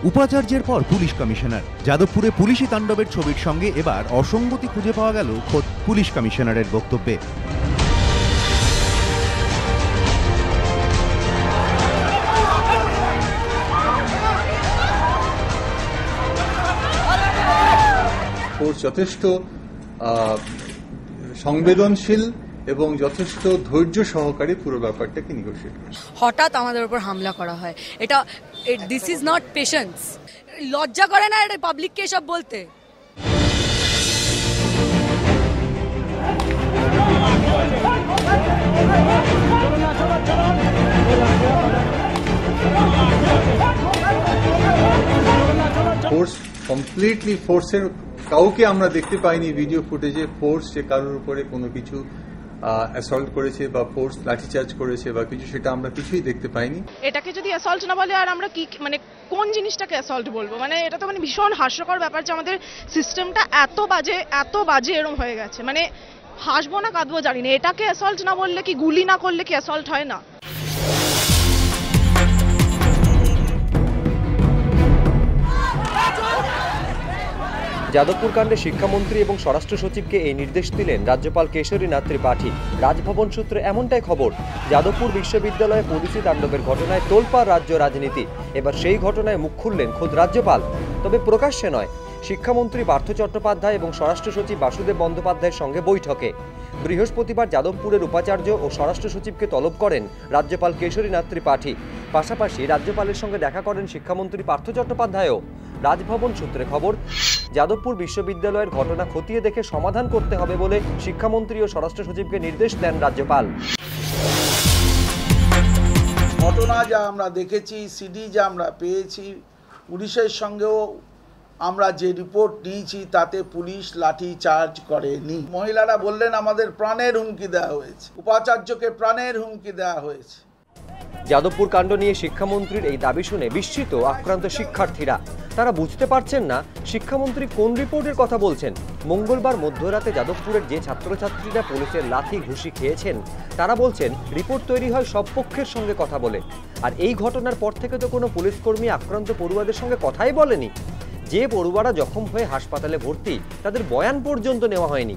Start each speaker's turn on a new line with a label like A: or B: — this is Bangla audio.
A: উপাচার্যের পর পুলিশ কমিশনার। যাদবপুরে পুলিশি তাণ্ডবের ছবির সঙ্গে এবার অসঙ্গতি খুঁজে পাওয়া গেল খোদ পুলিশ কমিশনারের বক্তব্যে।
B: যথেষ্ট সংবেদনশীল এবং যথেষ্ট ধৈর্য সহকারে পুরো ব্যাপারটাকে নেগোশিয়েট করে।
C: হঠাৎ আমাদের উপর হামলা করা হয়, এটা দিস ইজ নট পেশেন্স। লজ্জা করে না এটা পাবলিককে এসব বলতে?
B: ফোর্স কমপ্লিটলি ফোর্সের কাউকে আমরা দেখতে পাইনি ভিডিও ফুটেজে ফোর্স যে কারোর উপরে কোনো কিছু অ্যাসল্ট করেছে বা ফোর্স লাঠিচার্জ করেছে বা কিছু, সেটা আমরা কিছুই দেখতে পাইনি।
D: এটাকে যদি অ্যাসল্ট না বলে আর আমরা কি মানে কোন জিনিসটাকে অ্যাসল্ট বলবো? মানে এটা তো মানে ভীষণ হাস্যকর ব্যাপার যে আমাদের সিস্টেমটা এত বাজে এরকম হয়ে গেছে। মানে হাসবো না কাঁদবো জানি না। এটাকে অ্যাসল্ট না বললে কি, গুলি না করলে কি অ্যাসল্ট হয় না?
E: যাদবপুর কাণ্ডে শিক্ষামন্ত্রী এবং স্বরাষ্ট্র সচিবকে এই নির্দেশ দিলেন রাজ্যপাল কেশরীনাথ ত্রিপাঠী। রাজভবন সূত্রে এমনটাই খবর। যাদবপুর বিশ্ববিদ্যালয়ে পুলিশি তাণ্ডবের ঘটনায় তোলপাড় রাজ্য রাজনীতি। এবার সেই ঘটনায় মুখ খুললেন খোদ রাজ্যপাল, তবে প্রকাশ্যে নয়। শিক্ষামন্ত্রী পার্থ চট্টোপাধ্যায় এবং স্বরাষ্ট্র সচিব বাসুদেব বন্দ্যোপাধ্যায়ের সঙ্গে বৈঠকে বৃহস্পতিবার যাদবপুরের উপাচার্য ও স্বরাষ্ট্র সচিবকে তলব করেন রাজ্যপাল কেশরীনাথ ত্রিপাঠী। পাশাপাশি রাজ্যপালের সঙ্গে দেখা করেন শিক্ষামন্ত্রী পার্থ চট্টোপাধ্যায়ও। রাজভবন সূত্রে খবর, যাদবপুর বিশ্ববিদ্যালয়ের ঘটনা খতিয়ে দেখে সমাধান করতে হবে বলে শিক্ষামন্ত্রী ও স্বরাষ্ট্র সচিবকে নির্দেশ দেন রাজ্যপাল।
F: ঘটনা যা আমরা দেখেছি, সিডি যা আমরা পেয়েছি, পুলিশের সঙ্গেও আমরা যে রিপোর্ট নিয়েছি তাতে পুলিশ লাঠি চার্জ করেনি। মহিলারা বললেন আমাদের প্রাণের হুমকি দেওয়া হয়েছে, উপাচার্যকে প্রাণের হুমকি দেওয়া হয়েছে।
E: যাদবপুর কাণ্ড নিয়ে শিক্ষামন্ত্রীর এই দাবি শুনে বিস্মিত আক্রান্ত শিক্ষার্থীরা। তারা বুঝতে পারছেন না শিক্ষামন্ত্রী কোন রিপোর্টের কথা বলছেন। মঙ্গলবার মধ্যরাতে যাদবপুরের যে ছাত্রছাত্রীরা পুলিশের লাঠি ঘুষি খেয়েছেন তারা বলছেন রিপোর্ট তৈরি হয় সব পক্ষের সঙ্গে কথা বলে। আর এই ঘটনার পর থেকে তো কোনো পুলিশ কর্মী আক্রান্ত পড়ুয়াদের সঙ্গে কথাই বলেনি। যে পড়ুয়ারা জখম হয়ে হাসপাতালে ভর্তি তাদের বয়ান পর্যন্ত নেওয়া হয়নি।